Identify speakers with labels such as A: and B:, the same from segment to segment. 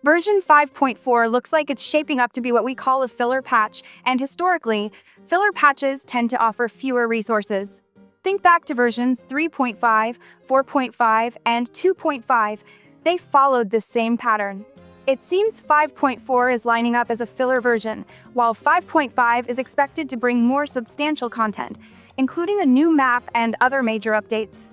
A: Version 5.4 looks like it's shaping up to be what we call a filler patch, and historically, filler patches tend to offer fewer resources. Think back to versions 3.5, 4.5, and 2.5. They followed this same pattern. It seems 5.4 is lining up as a filler version, while 5.5 is expected to bring more substantial content, including a new map and other major updates.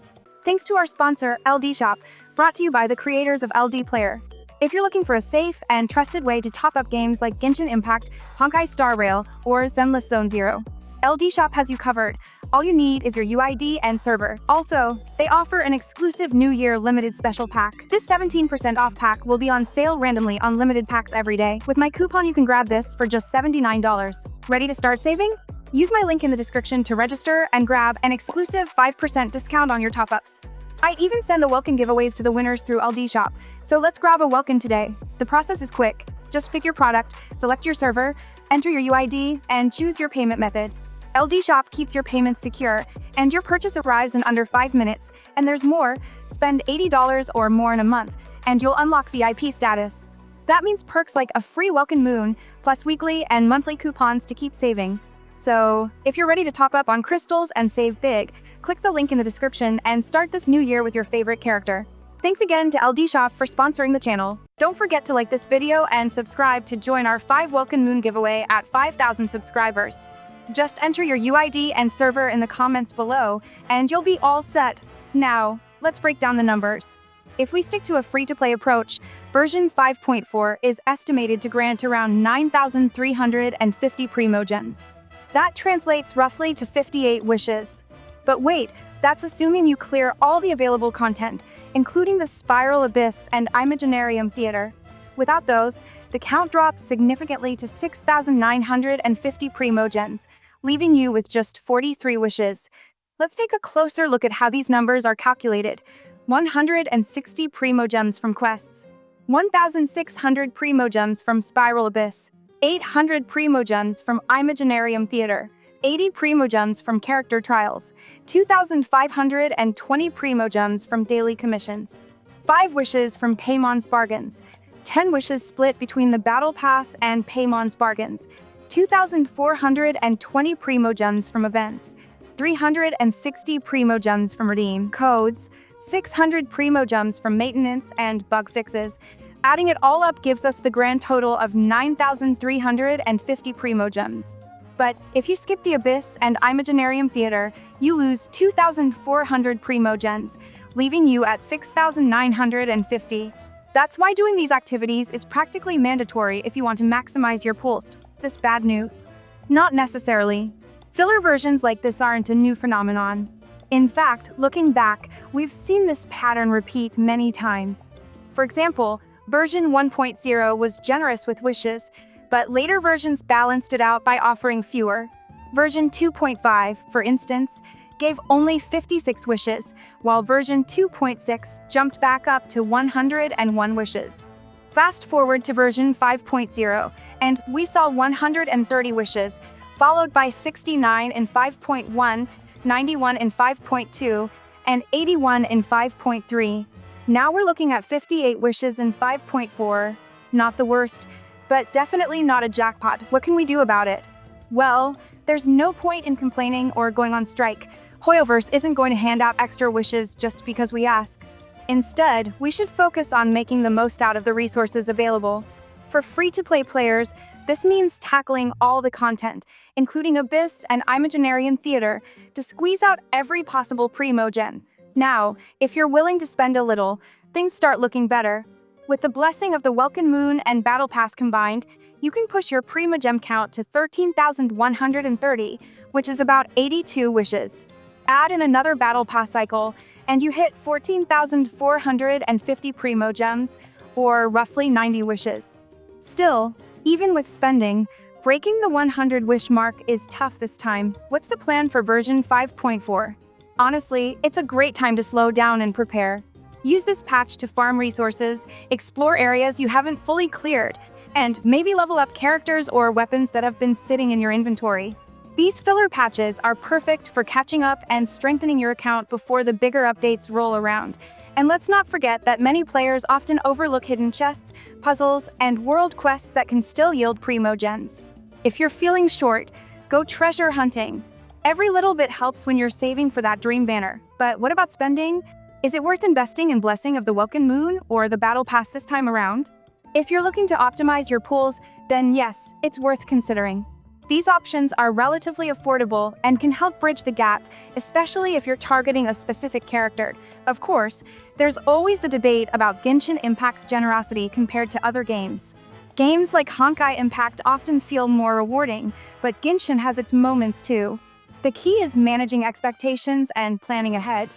A: Thanks to our sponsor, LD Shop, brought to you by the creators of LD Player. If you're looking for a safe and trusted way to top up games like Genshin Impact, Honkai Star Rail, or Zenless Zone Zero, LD Shop has you covered. All you need is your UID and server. Also, they offer an exclusive New Year limited special pack. This 17% off pack will be on sale randomly on limited packs every day. With my coupon, you can grab this for just $79. Ready to start saving? Use my link in the description to register and grab an exclusive 5% discount on your top-ups. I even send the welcome giveaways to the winners through LD Shop, so let's grab a welcome today. The process is quick. Just pick your product, select your server, enter your UID, and choose your payment method. LD Shop keeps your payments secure, and your purchase arrives in under 5 minutes. And there's more, spend $80 or more in a month, and you'll unlock VIP status. That means perks like a free welcome moon, plus weekly and monthly coupons to keep saving. So, if you're ready to top up on crystals and save big, click the link in the description and start this new year with your favorite character. Thanks again to LD Shop for sponsoring the channel. Don't forget to like this video and subscribe to join our 5 Welcome Moon giveaway at 5,000 subscribers. Just enter your UID and server in the comments below, and you'll be all set. Now, let's break down the numbers. If we stick to a free-to-play approach, version 5.4 is estimated to grant around 9,350 Primogems. That translates roughly to 58 wishes. But wait, that's assuming you clear all the available content, including the Spiral Abyss and Imaginarium Theater. Without those, the count drops significantly to 6,950 Primogems, leaving you with just 43 wishes. Let's take a closer look at how these numbers are calculated. 160 Primogems from quests, 1,600 Primogems from Spiral Abyss, 800 Primogems from Imaginarium Theater, 80 Primogems from Character Trials, 2,520 Primogems from Daily Commissions, 5 wishes from Paymon's Bargains, 10 wishes split between the Battle Pass and Paymon's Bargains, 2,420 Primogems from Events, 360 Primogems from Redeem Codes, 600 Primogems from Maintenance and Bug Fixes. Adding it all up gives us the grand total of 9,350 Primogems. But if you skip the Abyss and Imaginarium Theater, you lose 2,400 Primogems, leaving you at 6,950. That's why doing these activities is practically mandatory if you want to maximize your pulse. This bad news? Not necessarily. Filler versions like this aren't a new phenomenon. In fact, looking back, we've seen this pattern repeat many times. For example, version 1.0 was generous with wishes, but later versions balanced it out by offering fewer. Version 2.5, for instance, gave only 56 wishes, while version 2.6 jumped back up to 101 wishes. Fast forward to version 5.0, and we saw 130 wishes, followed by 69 in 5.1, 91 in 5.2, and 81 in 5.3. Now we're looking at 58 wishes in 5.4. Not the worst, but definitely not a jackpot. What can we do about it? Well, there's no point in complaining or going on strike. ImpactVerse isn't going to hand out extra wishes just because we ask. Instead, we should focus on making the most out of the resources available. For free-to-play players, this means tackling all the content, including Abyss and Imaginarium Theater, to squeeze out every possible Primogem. Now, if you're willing to spend a little, things start looking better. With the blessing of the Welcome Moon and Battle Pass combined, you can push your Primogem count to 13,130, which is about 82 wishes. Add in another Battle Pass cycle, and you hit 14,450 Primogems, or roughly 90 wishes. Still, even with spending, breaking the 100-wish mark is tough this time. What's the plan for version 5.4? Honestly, it's a great time to slow down and prepare. Use this patch to farm resources, explore areas you haven't fully cleared, and maybe level up characters or weapons that have been sitting in your inventory. These filler patches are perfect for catching up and strengthening your account before the bigger updates roll around. And let's not forget that many players often overlook hidden chests, puzzles, and world quests that can still yield Primogems. If you're feeling short, go treasure hunting. Every little bit helps when you're saving for that dream banner. But what about spending? Is it worth investing in Blessing of the Woken Moon or the Battle Pass this time around? If you're looking to optimize your pools, then yes, it's worth considering. These options are relatively affordable and can help bridge the gap, especially if you're targeting a specific character. Of course, there's always the debate about Genshin Impact's generosity compared to other games. Games like Honkai Impact often feel more rewarding, but Genshin has its moments too. The key is managing expectations and planning ahead.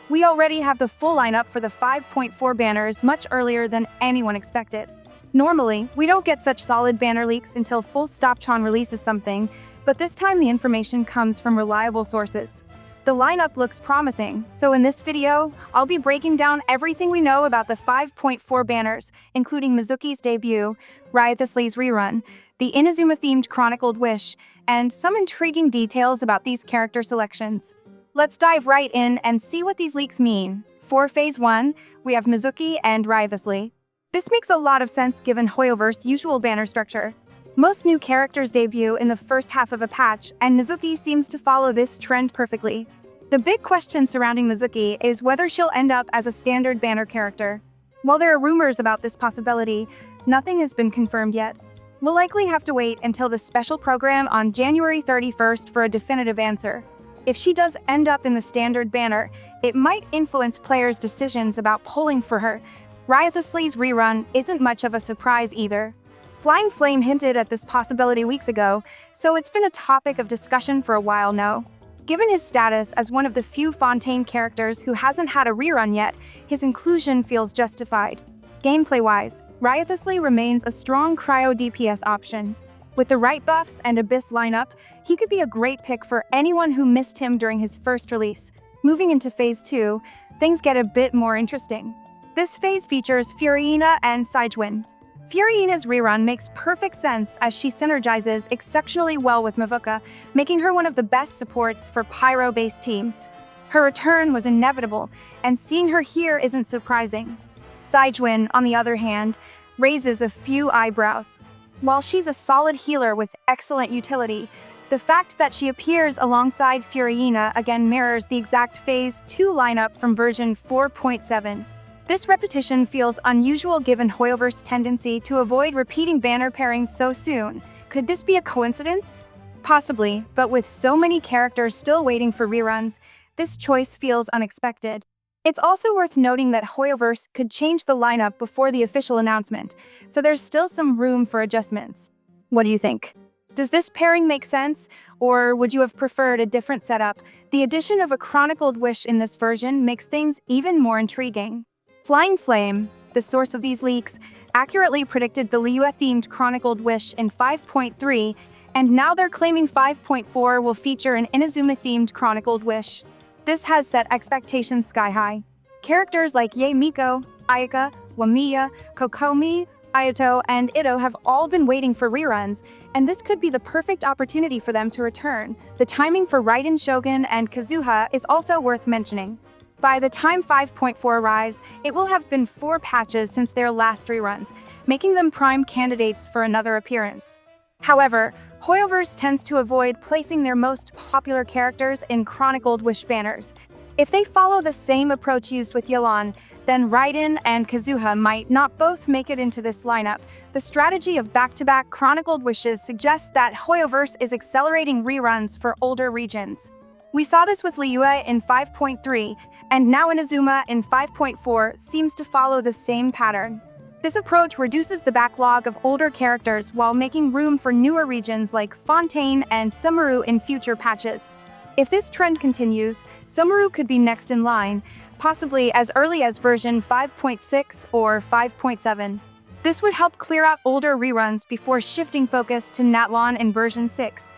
A: We already have the full lineup for the 5.4 banners much earlier than anyone expected. Normally, we don't get such solid banner leaks until Full Stoptron releases something, but this time the information comes from reliable sources. The lineup looks promising, so in this video, I'll be breaking down everything we know about the 5.4 banners, including Mizuki's debut, Ryothusly's rerun, the Inazuma-themed Chronicled Wish, and some intriguing details about these character selections. Let's dive right in and see what these leaks mean. For Phase 1, we have Mizuki and Ryothusly. This makes a lot of sense given Hoyoverse's usual banner structure. Most new characters debut in the first half of a patch, and Mizuki seems to follow this trend perfectly. The big question surrounding Mizuki is whether she'll end up as a standard banner character. While there are rumors about this possibility, nothing has been confirmed yet. We'll likely have to wait until the special program on January 31st for a definitive answer. If she does end up in the standard banner, it might influence players' decisions about pulling for her. Ryothusly's rerun isn't much of a surprise either. Flying Flame hinted at this possibility weeks ago, so it's been a topic of discussion for a while now. Given his status as one of the few Fontaine characters who hasn't had a rerun yet, his inclusion feels justified. Gameplay-wise, Ryothusly remains a strong cryo DPS option. With the right buffs and Abyss lineup, he could be a great pick for anyone who missed him during his first release. Moving into Phase 2, things get a bit more interesting. This phase features Furina and Saijin. Furina's rerun makes perfect sense as she synergizes exceptionally well with Mavuka, making her one of the best supports for Pyro-based teams. Her return was inevitable, and seeing her here isn't surprising. Saijin, on the other hand, raises a few eyebrows. While she's a solid healer with excellent utility, the fact that she appears alongside Furina again mirrors the exact Phase 2 lineup from version 4.7. This repetition feels unusual given Hoyoverse's tendency to avoid repeating banner pairings so soon. Could this be a coincidence? Possibly, but with so many characters still waiting for reruns, this choice feels unexpected. It's also worth noting that Hoyoverse could change the lineup before the official announcement, so there's still some room for adjustments. What do you think? Does this pairing make sense, or would you have preferred a different setup? The addition of a Chronicled Wish in this version makes things even more intriguing. Flying Flame, the source of these leaks, accurately predicted the Liyue-themed Chronicled Wish in 5.3, and now they're claiming 5.4 will feature an Inazuma-themed Chronicled Wish. This has set expectations sky-high. Characters like Yae Miko, Ayaka, Wamiya, Kokomi, Ayato, and Ito have all been waiting for reruns, and this could be the perfect opportunity for them to return. The timing for Raiden Shogun and Kazuha is also worth mentioning. By the time 5.4 arrives, it will have been 4 patches since their last reruns, making them prime candidates for another appearance. However, Hoyoverse tends to avoid placing their most popular characters in Chronicled Wish banners. If they follow the same approach used with Yelan, then Raiden and Kazuha might not both make it into this lineup. The strategy of back-to-back Chronicled Wishes suggests that Hoyoverse is accelerating reruns for older regions. We saw this with Liyue in 5.3, and now Inazuma in 5.4 seems to follow the same pattern. This approach reduces the backlog of older characters while making room for newer regions like Fontaine and Sumeru in future patches. If this trend continues, Sumeru could be next in line, possibly as early as version 5.6 or 5.7. This would help clear out older reruns before shifting focus to Natlan in version 6.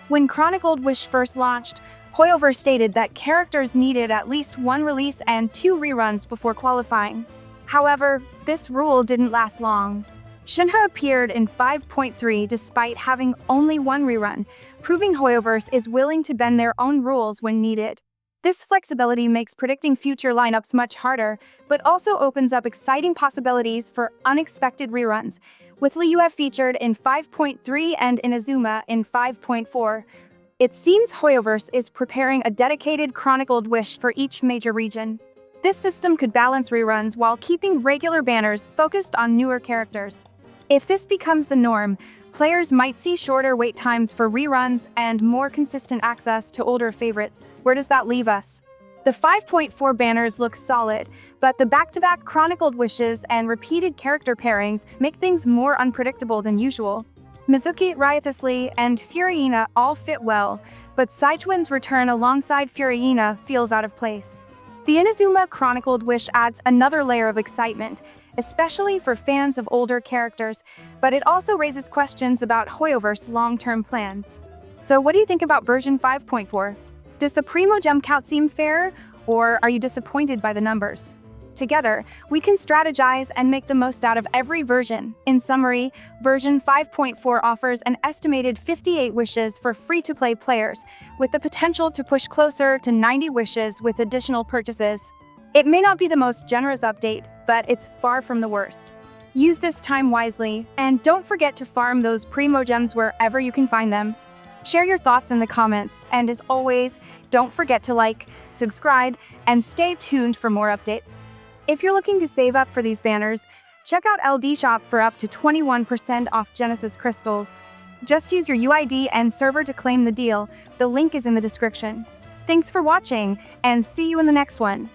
A: When Chronicled Wish first launched, Hoyoverse stated that characters needed at least 1 release and 2 reruns before qualifying. However, this rule didn't last long. Shinha appeared in 5.3 despite having only 1 rerun, proving Hoyoverse is willing to bend their own rules when needed. This flexibility makes predicting future lineups much harder, but also opens up exciting possibilities for unexpected reruns, with Liyue featured in 5.3 and Inazuma in 5.4. It seems Hoyoverse is preparing a dedicated chronicled wish for each major region. This system could balance reruns while keeping regular banners focused on newer characters. If this becomes the norm, players might see shorter wait times for reruns and more consistent access to older favorites. Where does that leave us? The 5.4 banners look solid, but the back-to-back chronicled wishes and repeated character pairings make things more unpredictable than usual. Mizuki, Ryathusly, and Furina all fit well, but Saichuan's return alongside Furina feels out of place. The Inazuma chronicled wish adds another layer of excitement, especially for fans of older characters, but it also raises questions about Hoyoverse long-term plans. So what do you think about version 5.4? Does the Primogem count seem fair, or are you disappointed by the numbers? Together, we can strategize and make the most out of every version. In summary, version 5.4 offers an estimated 58 wishes for free-to-play players, with the potential to push closer to 90 wishes with additional purchases. It may not be the most generous update, but it's far from the worst. Use this time wisely, and don't forget to farm those Primogems wherever you can find them. Share your thoughts in the comments, and as always, don't forget to like, subscribe, and stay tuned for more updates. If you're looking to save up for these banners, check out LD Shop for up to 21% off Genesis crystals. Just use your UID and server to claim the deal. The link is in the description. Thanks for watching, and see you in the next one.